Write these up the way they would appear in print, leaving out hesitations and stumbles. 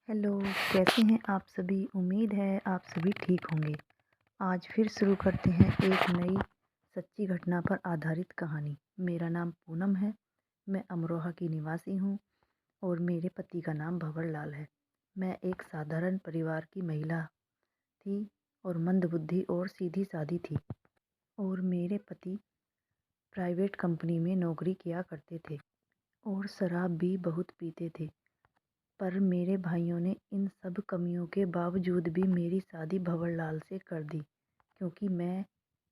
Hello, कैसे हैं आप सभी? उम्मीद है आप सभी ठीक होंगे। आज फिर शुरू करते हैं एक नई सच्ची घटना पर आधारित कहानी। मेरा नाम पूनम है, मैं अमरोहा की निवासी हूँ और मेरे पति का नाम भंवर लाल है। मैं एक साधारण परिवार की महिला थी और मंदबुद्धि और सीधी-सादी थी और मेरे पति प्राइवेट कंपनी में नौकरी किया करते थे और शराब भी बहुत पीते थे। पर मेरे भाइयों ने इन सब कमियों के बावजूद भी मेरी शादी भंवर लाल से कर दी, क्योंकि मैं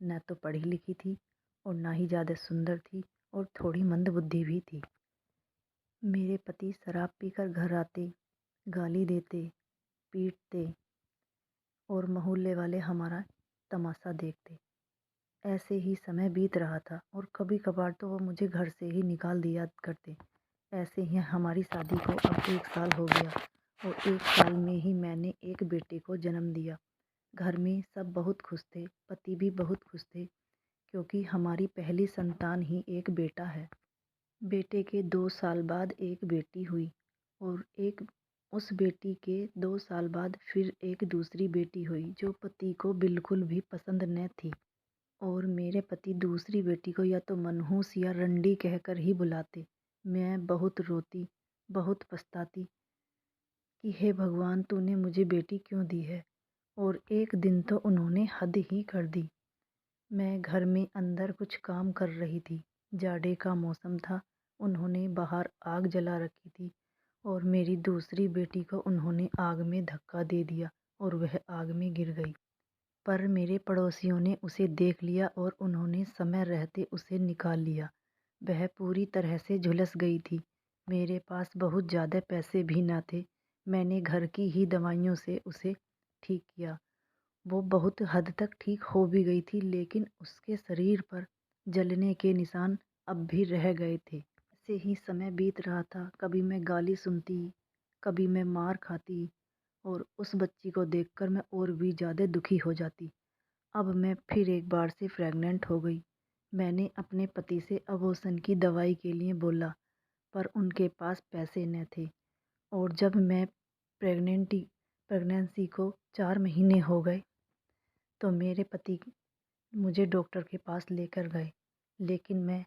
न तो पढ़ी लिखी थी और ना ही ज़्यादा सुंदर थी और थोड़ी मंदबुद्धि भी थी। मेरे पति शराब पीकर घर आते, गाली देते, पीटते और मोहल्ले वाले हमारा तमाशा देखते। ऐसे ही समय बीत रहा था और कभी कभार तो वो मुझे घर से ही निकाल दिया करते। ऐसे ही हमारी शादी को अब 1 साल हो गया और 1 साल में ही मैंने एक बेटे को जन्म दिया। घर में सब बहुत खुश थे, पति भी बहुत खुश थे, क्योंकि हमारी पहली संतान ही एक बेटा है। बेटे के 2 साल बाद एक बेटी हुई और एक उस बेटी के 2 साल बाद फिर एक दूसरी बेटी हुई, जो पति को बिल्कुल भी पसंद न थी। और मेरे पति दूसरी बेटी को या तो मनहूस या रंडी कहकर ही बुलाते। मैं बहुत रोती, बहुत पछताती कि हे भगवान, तूने मुझे बेटी क्यों दी है। और एक दिन तो उन्होंने हद ही कर दी। मैं घर में अंदर कुछ काम कर रही थी, जाड़े का मौसम था। उन्होंने बाहर आग जला रखी थी और मेरी दूसरी बेटी को उन्होंने आग में धक्का दे दिया और वह आग में गिर गई। पर मेरे पड़ोसियों ने उसे देख लिया और उन्होंने समय रहते उसे निकाल लिया। वह पूरी तरह से झुलस गई थी। मेरे पास बहुत ज़्यादा पैसे भी ना थे। मैंने घर की ही दवाइयों से उसे ठीक किया। वो बहुत हद तक ठीक हो भी गई थी, लेकिन उसके शरीर पर जलने के निशान अब भी रह गए थे। ऐसे ही समय बीत रहा था। कभी मैं गाली सुनती, कभी मैं मार खाती और उस बच्ची को देखकर मैं और भी ज़्यादा दुखी हो जाती। अब मैं फिर एक बार से प्रेग्नेंट हो गई। मैंने अपने पति से अबॉर्शन की दवाई के लिए बोला, पर उनके पास पैसे न थे। और जब मैं प्रेगनेंसी को 4 महीने हो गए तो मेरे पति मुझे डॉक्टर के पास लेकर गए, लेकिन मैं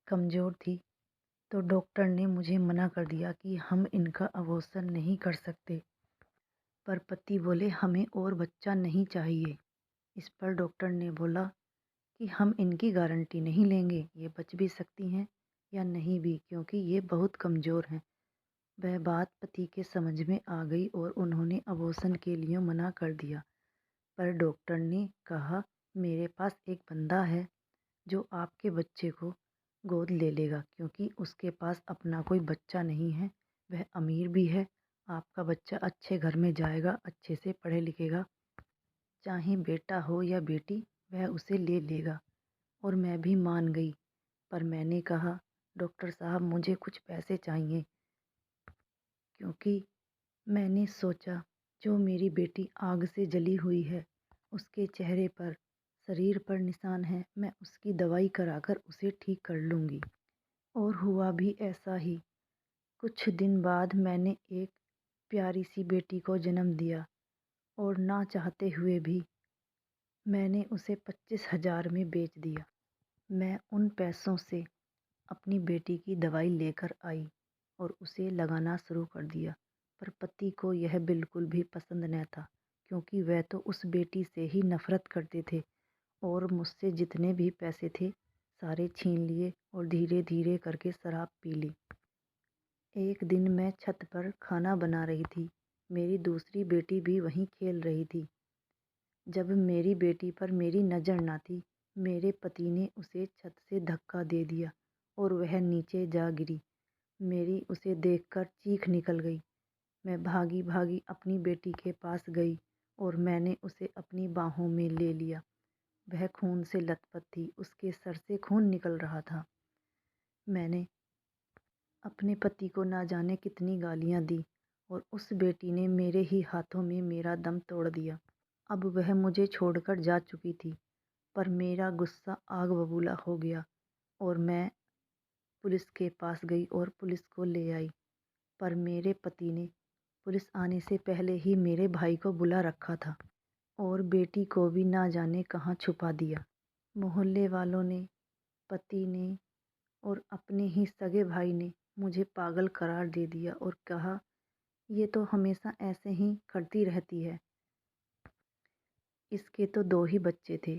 कमज़ोर थी तो डॉक्टर ने मुझे मना कर दिया कि हम इनका अबॉर्शन नहीं कर सकते। पर पति बोले हमें और बच्चा नहीं चाहिए। इस पर डॉक्टर ने बोला कि हम इनकी गारंटी नहीं लेंगे, ये बच भी सकती हैं या नहीं भी, क्योंकि ये बहुत कमज़ोर हैं। वह बात पति के समझ में आ गई और उन्होंने अबॉर्शन के लिए मना कर दिया। पर डॉक्टर ने कहा मेरे पास एक बंदा है जो आपके बच्चे को गोद ले लेगा, क्योंकि उसके पास अपना कोई बच्चा नहीं है। वह अमीर भी है। आपका बच्चा अच्छे घर में जाएगा, अच्छे से पढ़े लिखेगा, चाहे बेटा हो या बेटी, वह उसे ले लेगा। और मैं भी मान गई। पर मैंने कहा डॉक्टर साहब, मुझे कुछ पैसे चाहिए, क्योंकि मैंने सोचा जो मेरी बेटी आग से जली हुई है, उसके चेहरे पर, शरीर पर निशान है, मैं उसकी दवाई कराकर उसे ठीक कर लूँगी। और हुआ भी ऐसा ही। कुछ दिन बाद मैंने एक प्यारी सी बेटी को जन्म दिया और ना चाहते हुए भी मैंने उसे 25,000 में बेच दिया। मैं उन पैसों से अपनी बेटी की दवाई लेकर आई और उसे लगाना शुरू कर दिया। पर पति को यह बिल्कुल भी पसंद न था, क्योंकि वह तो उस बेटी से ही नफरत करते थे और मुझसे जितने भी पैसे थे सारे छीन लिए और धीरे धीरे करके शराब पी ली। एक दिन मैं छत पर खाना बना रही थी। मेरी दूसरी बेटी भी वहीं खेल रही थी। जब मेरी बेटी पर मेरी नज़र न थी, मेरे पति ने उसे छत से धक्का दे दिया और वह नीचे जा गिरी। मेरी उसे देखकर चीख निकल गई। मैं भागी भागी अपनी बेटी के पास गई और मैंने उसे अपनी बाहों में ले लिया। वह खून से लथपथ थी, उसके सर से खून निकल रहा था। मैंने अपने पति को ना जाने कितनी गालियाँ दी और उस बेटी ने मेरे ही हाथों में मेरा दम तोड़ दिया। अब वह मुझे छोड़कर जा चुकी थी, पर मेरा गुस्सा आग बबूला हो गया और मैं पुलिस के पास गई और पुलिस को ले आई। पर मेरे पति ने पुलिस आने से पहले ही मेरे भाई को बुला रखा था और बेटी को भी ना जाने कहाँ छुपा दिया। मोहल्ले वालों ने, पति ने और अपने ही सगे भाई ने मुझे पागल करार दे दिया और कहा, ये तो हमेशा ऐसे ही करती रहती है, इसके तो 2 ही बच्चे थे,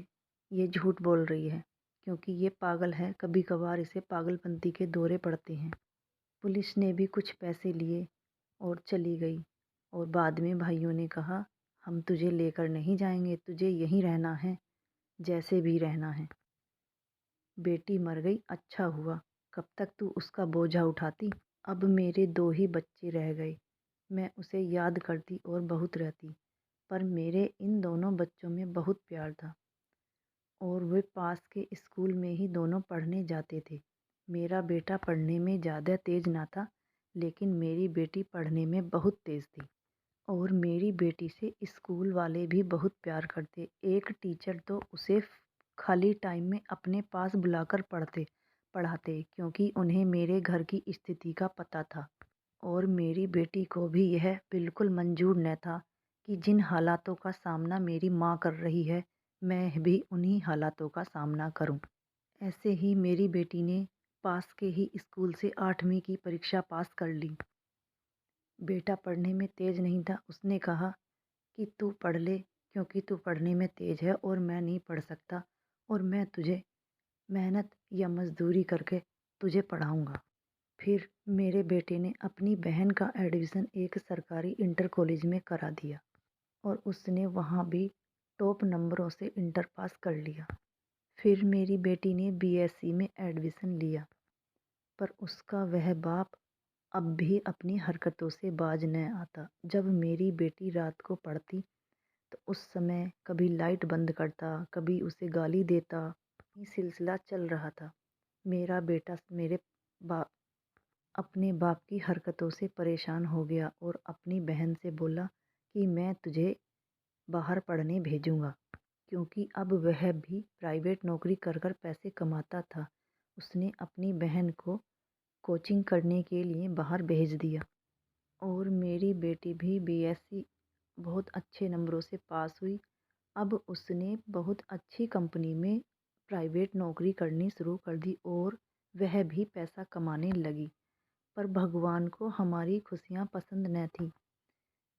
ये झूठ बोल रही है क्योंकि ये पागल है, कभी कभार इसे पागलपंती के दौरे पड़ते हैं। पुलिस ने भी कुछ पैसे लिए और चली गई और बाद में भाइयों ने कहा, हम तुझे लेकर नहीं जाएंगे, तुझे यहीं रहना है, जैसे भी रहना है। बेटी मर गई, अच्छा हुआ, कब तक तू उसका बोझा उठाती। अब मेरे 2 ही बच्चे रह गए। मैं उसे याद करती और बहुत रहती, पर मेरे इन दोनों बच्चों में बहुत प्यार था और वे पास के स्कूल में ही दोनों पढ़ने जाते थे। मेरा बेटा पढ़ने में ज़्यादा तेज़ ना था, लेकिन मेरी बेटी पढ़ने में बहुत तेज़ थी और मेरी बेटी से स्कूल वाले भी बहुत प्यार करते। एक टीचर तो उसे खाली टाइम में अपने पास बुलाकर पढ़ाते क्योंकि उन्हें मेरे घर की स्थिति का पता था और मेरी बेटी को भी यह बिल्कुल मंजूर न था कि जिन हालातों का सामना मेरी माँ कर रही है, मैं भी उन्हीं हालातों का सामना करूं। ऐसे ही मेरी बेटी ने पास के ही स्कूल से 8वीं की परीक्षा पास कर ली। बेटा पढ़ने में तेज़ नहीं था, उसने कहा कि तू पढ़ ले क्योंकि तू पढ़ने में तेज़ है और मैं नहीं पढ़ सकता और मैं तुझे मेहनत या मज़दूरी करके तुझे पढ़ाऊँगा। फिर मेरे बेटे ने अपनी बहन का एडमिशन एक सरकारी इंटर कॉलेज में करा दिया और उसने वहाँ भी टॉप नंबरों से इंटर पास कर लिया। फिर मेरी बेटी ने बीएससी में एडमिशन लिया, पर उसका वह बाप अब भी अपनी हरकतों से बाज न आता। जब मेरी बेटी रात को पढ़ती तो उस समय कभी लाइट बंद करता, कभी उसे गाली देता। ये सिलसिला चल रहा था। मेरा बेटा मेरे बा अपने बाप की हरकतों से परेशान हो गया और अपनी बहन से बोला कि मैं तुझे बाहर पढ़ने भेजूंगा, क्योंकि अब वह भी प्राइवेट नौकरी कर कर पैसे कमाता था। उसने अपनी बहन को कोचिंग करने के लिए बाहर भेज दिया और मेरी बेटी भी बीएससी बहुत अच्छे नंबरों से पास हुई। अब उसने बहुत अच्छी कंपनी में प्राइवेट नौकरी करनी शुरू कर दी और वह भी पैसा कमाने लगी। पर भगवान को हमारी खुशियाँ पसंद न थीं।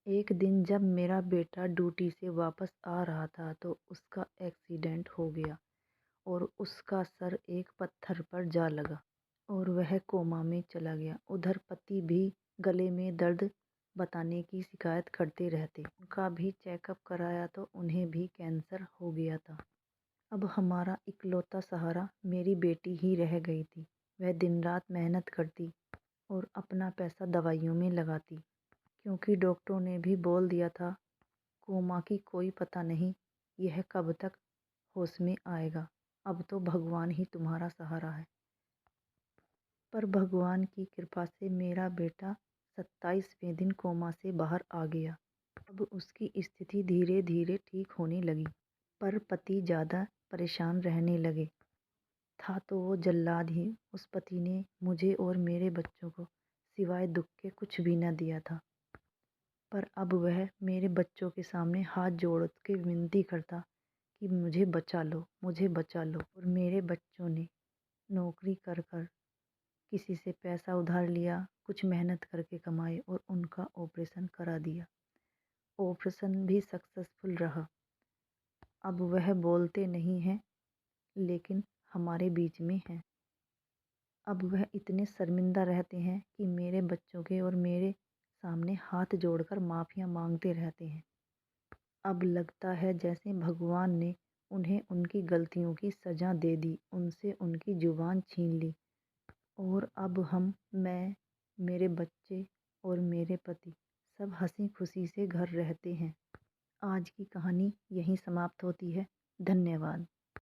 एक दिन जब मेरा बेटा ड्यूटी से वापस आ रहा था तो उसका एक्सीडेंट हो गया और उसका सर एक पत्थर पर जा लगा और वह कोमा में चला गया। उधर पति भी गले में दर्द बताने की शिकायत करते रहते। उनका भी चेकअप कराया तो उन्हें भी कैंसर हो गया था। अब हमारा इकलौता सहारा मेरी बेटी ही रह गई थी। वह दिन रात मेहनत करती और अपना पैसा दवाइयों में लगाती, क्योंकि डॉक्टरों ने भी बोल दिया था, कोमा की कोई पता नहीं, यह कब तक होश में आएगा, अब तो भगवान ही तुम्हारा सहारा है। पर भगवान की कृपा से मेरा बेटा 27वें दिन कोमा से बाहर आ गया। अब उसकी स्थिति धीरे धीरे ठीक होने लगी, पर पति ज़्यादा परेशान रहने लगे। था तो वो जल्लाद ही। उस पति ने मुझे और मेरे बच्चों को सिवाय दुख के कुछ भी न दिया था। पर अब वह मेरे बच्चों के सामने हाथ जोड़ के विनती करता कि मुझे बचा लो, मुझे बचा लो। और मेरे बच्चों ने नौकरी कर कर किसी से पैसा उधार लिया, कुछ मेहनत करके कमाए और उनका ऑपरेशन करा दिया। ऑपरेशन भी सक्सेसफुल रहा। अब वह बोलते नहीं हैं, लेकिन हमारे बीच में हैं। अब वह इतने शर्मिंदा रहते हैं कि मेरे बच्चों के और मेरे सामने हाथ जोड़कर माफ़ियाँ मांगते रहते हैं। अब लगता है जैसे भगवान ने उन्हें उनकी गलतियों की सज़ा दे दी, उनसे उनकी ज़ुबान छीन ली और अब मैं, मेरे बच्चे और मेरे पति सब हंसी खुशी से घर रहते हैं। आज की कहानी यहीं समाप्त होती है। धन्यवाद।